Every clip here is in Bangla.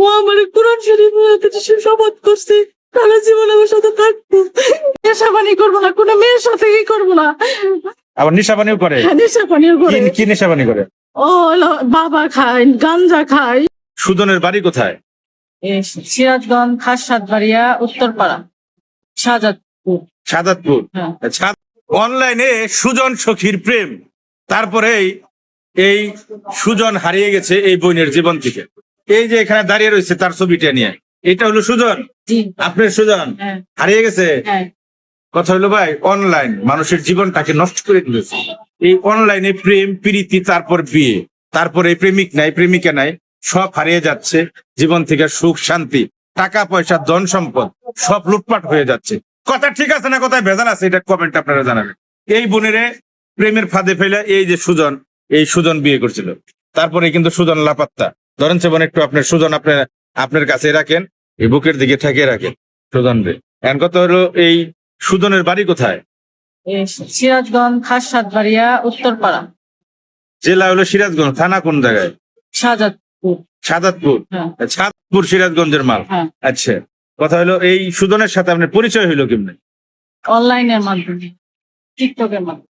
ও আমার কোরআন শরীফ শপথ করছে সারা জীবন আমার সাথে থাকবো, নেশা পানি করবো না, কোনো মেয়ের সাথে কি করবো না। আবার নেশা পানিও করে? নেশা পানিও করে। কি নেশা পানি করে? ও হলো বাবা খায়, গাঞ্জা খায়। সুজনের বাড়ি কোথায়? সিরাজগঞ্জ, খাসসাদবাড়িয়া, উত্তরপাড়া, শাহজাদপুর। সাদাতপুর। হ্যাঁ। অনলাইনে সুজন সখীর প্রেম, তারপরে এই সুজন হারিয়ে গেছে এই বোনের জীবন থেকে। এই যে এখানে দাঁড়িয়ে রয়েছে তার ছবিটা নিয়ে, এটা হলো সুজন? জি। আপনার সুজন হ্যাঁ। হারিয়ে গেছে? হ্যাঁ। কথা হলো ভাই, অনলাইন মানুষের জীবনটাকে নষ্ট করে দিয়েছে। এই অনলাইনে প্রেম প্রীতি, তারপর বিয়ে, তারপরে প্রেমিক নাই প্রেমিকা নাই, সব হারিয়ে যাচ্ছে। জীবন থেকে সুখ শান্তি, টাকা পয়সা, ধন সম্পদ সব লুটপাট হয়ে যাচ্ছে। কথা ঠিক আছে না কথায় ভেজাল আছে, এটা কমেন্ট আপনারা জানাবেন। এই বোনেরে প্রেমের ফাঁদে ফেলে এই যে সুজন বিয়ে করছিল, তারপরে কিন্তু সুজন লাপাত্তা। ধরেন সেবন একটু আপনার সুজন আপনার কাছে রাখেন, এই বুকের দিকে ঠেকিয়ে রাখেন সুজন রে। এখন কথা হলো, এই সুজনের বাড়ি কোথায়? সিরাজগঞ্জ, খাসসাদবাড়িয়া, উত্তরপাড়া। জেলা হলো সিরাজগঞ্জ, থানা কোন জায়গায়? শাহজাদপুর। সাদাতপুর। হ্যাঁ। সাদাতপুর সিরাজগঞ্জের মাল। হ্যাঁ। আচ্ছা, কথা হলো এই সুজনের সাথে আপনার পরিচয় হইলো কেমনে? অনলাইনের মাধ্যমে, টিকটকের মাধ্যমে।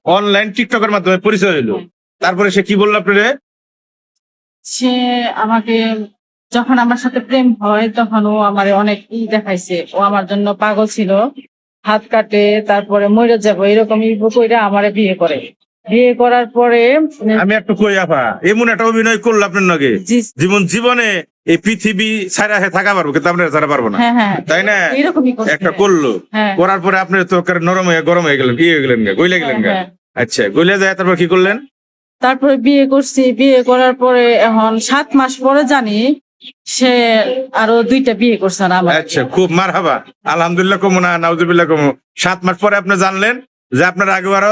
অনলাইন টিকটকের মাধ্যমে পরিচয় হইলো। তারপরে সে কি বললো আপনারে? সে আমাকে যখন আমার সাথে প্রেম হয় তখন ও আমার অনেক দেখাইছে, ও আমার জন্য পাগল ছিল, হাত কাটে, তারপরে মরে যাবো এরকম কইরা আমারে বিয়ে করে। বিয়ে করার পরে আমি একটু কই আপা, এমন একটা অভিনয় করলো আপনার নগে, জীবনে এই পৃথিবী ছাড়া থাকা পারবো, কিন্তু আপনার ছাড়া পারবো না। হ্যাঁ হ্যাঁ, তাই না? এরকমই একটা করলো, হ্যাঁ। করার পরে আপনি তো নরম হয়ে গরম হয়ে গেলেন, হয়ে গেলেন, গইলে গেলেন। হ্যাঁ। আচ্ছা, গইলে যায় তারপর কি করলেন? তারপরে বিয়ে করছি, বিয়ে করার পরে এখন 7 মাস পরে জানি সে আরো 2টা বিয়ে করছে না আমার। আচ্ছা, খুব মারহাবা, আলহামদুলিল্লাহ কমু না নাউজুবিল্লাহ কমু। 7 মাস পরে আপনি জানলেন যে আপনার আগে আরো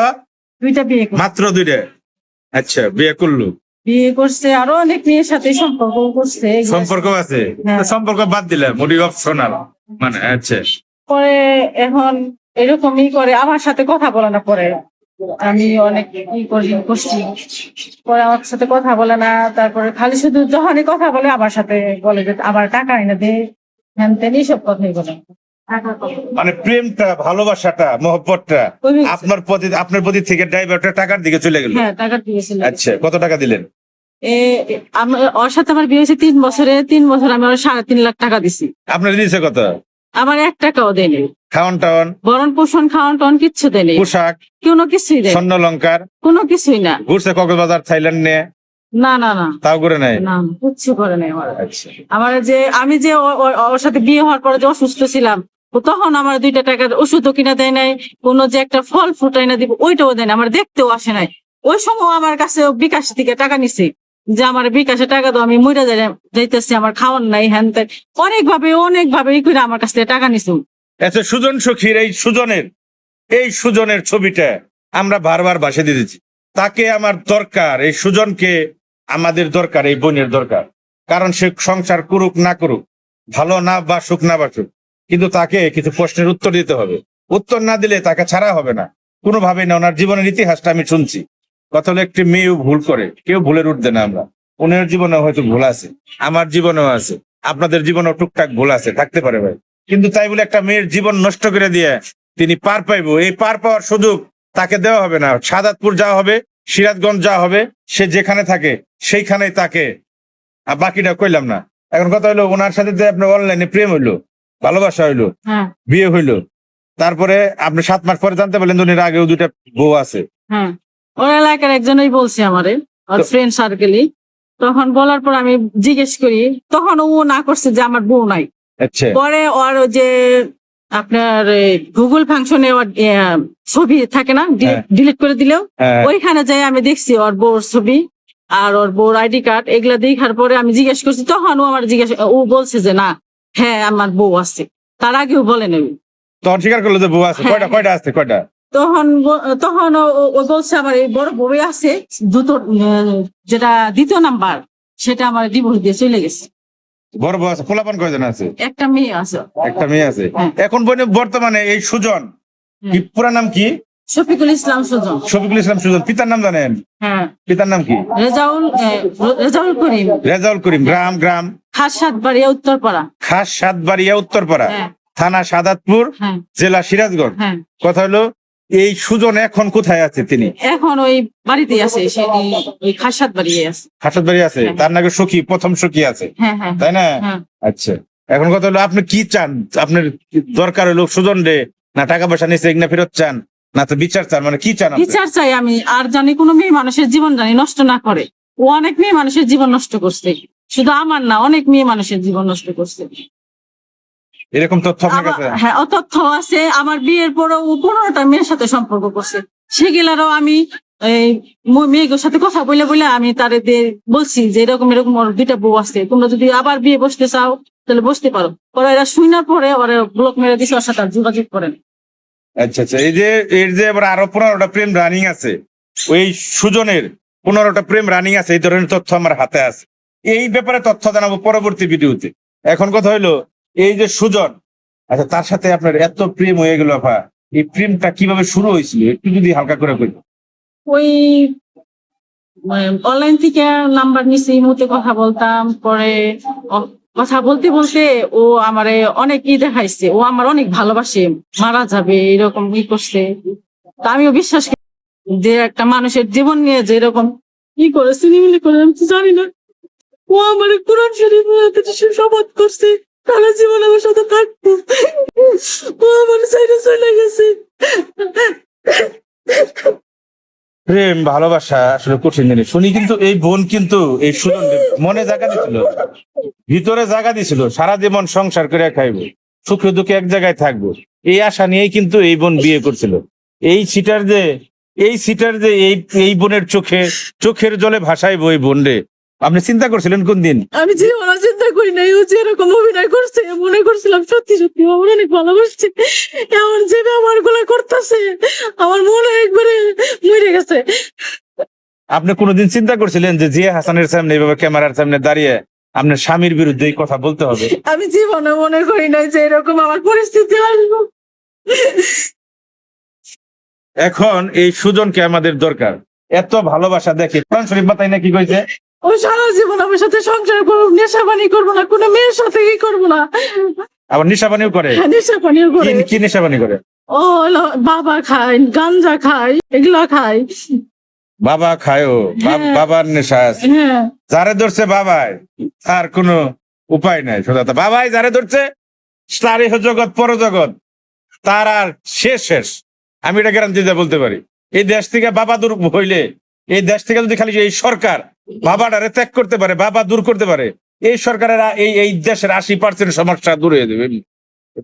2টা বিয়ে করছে। মাত্র 2টা? আচ্ছা, বিয়ে করলো, বিয়ে করছে, আরো অনেক মেয়ের সাথে সম্পর্ক করছে। সম্পর্ক আছে? হ্যাঁ। সম্পর্ক বাদ দিলাম, মোটি অপশনাল মানে। আচ্ছা, পরে এখন এরকমই করে, আমার সাথে কথা বলে না। পরে আমি অনেক করছি, পরে আমার সাথে কথা বলে না। তারপরে খালি শুধু যখনই কথা বলে আমার সাথে বলে যে আমার টাকা এনে দে, হ্যান তেন, এইসব কথাই বলে। মানে প্রেমটা, ভালোবাসাটা, মহব্বতটা আপনার প্রতি থেকে ড্রাইভারটা টাকার দিকে চলে গেল। হ্যাঁ, টাকা দিয়েছিল। আচ্ছা, কত টাকা দিলেন? ওর সাথে আমার বিয়ে হয়েছে 3 বছরে। 3 বছর আমি ওর 3.5 লাখ টাকা দিছি। আপনার দিয়েছে কত? আমার 1 টাকাও দেয়নি। খাওয়ান টাওয়ান, ভরণ পোষণ, খাওয়ান টাওয়ান কিচ্ছু দেয়নি, পোশাক কোনো কিছুই দেয়, স্বর্ণ অলংকার কোনো কিছুই না। ঘুরছে কক্সবাজার, থাইল্যান্ড নিয়ে? না না না, তাও করে নাই? না, কিচ্ছু করে নাই আমার। আচ্ছা, আমার যে আমি যে ওর সাথে বিয়ে হওয়ার পরে যে অসুস্থ ছিলাম, তখন আমার 2টা টাকার ওষুধও কিনা দেয় নাই, কোনো যে একটা ফল ফুটাই না দিব ওইটাও দেয় না, আমার দেখতেও আসে নাই। ওই সময় আমার কাছে বিকাশ থেকে টাকা নিছে, যে আমার বিকাশে টাকা দাও, আমি মরে যাইতেছি, আমার খাওয়ার নাই, হ্যান ত্যান, অনেক ভাবে এই করে আমার কাছ থেকে টাকা নিছে। আচ্ছা, সুজন সখীর এই সুজনের ছবিটা আমরা বারবার ভাষা দিয়ে দিচ্ছি। তাকে আমার দরকার, এই সুজনকে আমাদের দরকার, এই বোনের দরকার। কারণ সে সংসার করুক না করুক, ভালো না বাসুক না বাসুক, কিন্তু তাকে কিছু প্রশ্নের উত্তর দিতে হবে। উত্তর না দিলে তাকে ছাড়া হবে না কোনোভাবেই না। ওনার জীবনের ইতিহাসটা আমি শুনছি। কথা হলো, একটি মেয়েও ভুল করে, কেউ ভুলের উঠবে না আমরা। ওনার জীবনেও হয়তো ভুল আছে, আমার জীবনেও আছে, আপনাদের জীবনেও টুকটাক ভুল আছে, থাকতে পারে ভাই। কিন্তু তাই বলে একটা মেয়ের জীবন নষ্ট করে দিয়ে তিনি পার পাইবো, এই পার পাওয়ার সুযোগ তাকে দেওয়া হবে না। সাদাতপুর যাওয়া হবে, সিরাজগঞ্জ যাওয়া হবে, সে যেখানে থাকে সেইখানেই তাকে, আর বাকিটা কইলাম না। এখন কথা হইলো, ওনার সাথে যে আপনার অনলাইনে প্রেম হইলো, ভালোবাসা হইলো, বিয়ে হইলো, তারপরে আপনি 7 মাস পরে জানতে পারলেন উনির আগেও 2টা বউ আছে। হ্যাঁ, ওর এলাকার একজনই বলছে আমারে, ওর ফ্রেন্ড সার্কেলই। তখন বলার পর আমি জিজ্ঞেস করি, তখন ও না করছে যে আমার বউ নাই। আচ্ছা, পরে ওর যে আপনার গুগল ফাংশনে ছবি থাকে না, ডিলিট করে দিলেও ওইখানে যাই আমি দেখছি ওর বউর ছবি আর ওর বউর আইডি কার্ড। এগুলা দেখার পরে আমি জিজ্ঞেস করছি, তখন ও বলছে যে না, হ্যাঁ আমার বউ আছে। তার আগেও বলে নেই, তখন স্বীকার করলো যে বউ আছে। কয়টা আছে? কয়টা? তখন ও বলছে আমার এই বড় বউ আছে, যেটা 2য় নাম্বার, সেটা আমার ডিভোর্স দিয়ে চলে গেছে। বড় বউ আছে? পোলাপান কয়জন আছে? একটা মেয়ে আছে। একটা মেয়ে আছে। এখন বর্তমানে এই সুজন, কি পুরা নাম কি? শফিকুল ইসলাম সুজন। শফিকুল ইসলাম সুজন। পিতার নাম জানেন? হ্যাঁ। পিতার নাম কি? রেজাউল করিম। রেজাউল করিম। গ্রাম খাস সাতবাড়িয়া উত্তরপাড়া। খাস সাতবাড়িয়া উত্তরপাড়া, হ্যাঁ। থানা সাদাতপুর, হ্যাঁ। জেলা সিরাজগঞ্জ। হ্যাঁ। কথা হলো এই সুজন এখন কোথায় আছে? তিনি এখন ওই বাড়িতেই আছে, ওই খাস সাতবাড়িয়ে আছে। খাসাতবাড়ি আছে। হ্যাঁ। তার নাকি সখী, প্রথম সখী আছে, হ্যাঁ হ্যাঁ তাই না? হ্যাঁ। আচ্ছা, এখন কথা হলো আপনি কি চান? আপনার কি দরকার হলো সুজন রে, না টাকা পয়সা নিচ্ছে না ফেরত চান, না তো বিচার চান, মানে কি চান আপনি? বিচার চাই আমি, আর জানি কোনো মেয়ে মানুষের জীবন জানি নষ্ট না করে। ও অনেক মেয়ে মানুষের জীবন নষ্ট করছে, শুধু আমার না, অনেক মেয়ে মানুষের জীবন নষ্ট করছে। এরকম তথ্য আপনার কাছে? হ্যাঁ, তথ্য আছে। আমার বিয়ের পরে ও 15টা মেয়ের সাথে সম্পর্ক করছে। সেগুলারও আমি এই মেয়েগুলোর সাথে কথা বলে বলে আমি তাদের বলছি যে এরকম এরকম ওর 2টা বউ আছে, তোমরা যদি আবার বিয়ে বসতে চাও তাহলে বসতে পারো। ওরা এরা শুনার পরে ওরা ব্লক মেরে দিছে, ওর সাথে আর যোগাযোগ করেন। আচ্ছা আচ্ছা, এই যে এর যে আবার আরো 15টা প্রেম রানিং আছে, ওই সুজনের 15টা প্রেম রানিং আছে, এই ধরনের তথ্য আমার হাতে আছে। এই ব্যাপারে তথ্য জানাবো পরবর্তী ভিডিওতে। এখন কথা হইলো এই যে সুজন, আচ্ছা তার সাথে আপনার এত প্রেম হয়ে গেল আপা, এই প্রেমটা কিভাবে শুরু হয়েছিল একটু যদি হালকা করে কই। ওই অনলাইন থেকে নাম্বার নিছি, এই মুহূর্তে কথা বলতাম, পরে কথা বলতে বলতে ও আমারে অনেক দেখাইছে, ও আমার অনেক ভালোবাসে, মারা যাবে এরকম করছে। তা আমিও বিশ্বাস করি যে একটা মানুষের জীবন নিয়ে যে এরকম করে সিনেমিলি করে আমি তো জানি না। ও আমার কোরআন শরীফ শপথ করছে সারা জীবন আমার সাথে থাকবো। ও আমার সাইডে চলে গেছে। প্রেম ভালোবাসা আসলে কঠিন জিনিস শুনি, কিন্তু এই বোন কিন্তু এই সুজন মনে জায়গা দিছিল, ভিতরে জায়গা দিছিল, সারা জীবন সংসার করে খাইবো, সুখে দুঃখে এক জায়গায় থাকবো, এই আশা নিয়েই কিন্তু এই বোন বিয়ে করছিল। এই সিটার যে এই বোনের চোখের জলে ভাসাইবো এই বোন রে, আপনি চিন্তা করছিলেন কোন দিন? আমি জীবনে চিন্তা করি নাই ও যে এরকম অভিনয় করছে। মনে করছিলাম সত্যি সত্যি আমার অনেক ভালোবাসছে, এমন যে আমার গুলা করতেছে আমার মনে একবারে মরে গেছে। আপনি কোনোদিন চিন্তা করছিলেন যে জিয়া হাসানের সামনে এইভাবে ক্যামেরার সামনে দাঁড়িয়ে আপনার স্বামীর বিরুদ্ধে এই কথা বলতে হবে? আমি জীবনে মনে করি নাই যে এরকম আমার পরিস্থিতি আসবে। এখন এই সুজনকে আমাদের দরকার, এত ভালোবাসা দেখে কোরআন শরীফ বাতাই না কি কইছে? ও সারা জীবন আমার সাথে সংসার করবো, নেশা পানি করবো না, কোনো মেয়ের সাথে কি করবো না। আবার নেশাপানিও করে? নেশা পানিও করে। কি নেশাপানি করে? ও হলো বাবা খায়, গাঞ্জা খায়, এগুলা খায়। বাবা খায়ও? হ্যাঁ। বাবার নেশা আছে? হ্যাঁ। যারে ধরছে বাবাই, আর কোনো উপায় নাই। সোজা বাবাই যারে ধরছে তারই জগৎ পরজগৎ, তার আর শেষ। আমি এটা গ্যারান্টি দিয়ে বলতে পারি। এই দেশ থেকে বাবা দূর হইলে, এই দেশ থেকে যদি খালি এই সরকার বাবাটারে ত্যাগ করতে পারে, বাবা দূর করতে পারে, এই সরকারের এই দেশের 80% সমস্যা দূর হয়ে যাবে।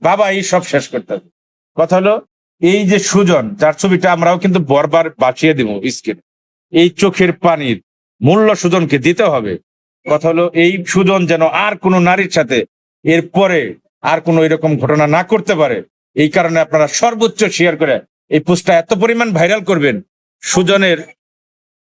বাবা এই সব শেষ করতে হবে। কথা হলো এই যে সুজন, যার ছবিটা আমরাও কিন্তু বরবার বাঁচিয়ে দিব স্ক্রিনে, এই চোখের পানির মূল্য সুজনকে দিতে হবে। কথা হলো এই সুজন যেন আর কোনো নারীর সাথে এরপরে আর কোনো এরকম ঘটনা না করতে পারে। এই কারণে আপনারা সর্বোচ্চ শেয়ার করে এই পোস্টটা এত পরিমাণ ভাইরাল করবেন, সুজনের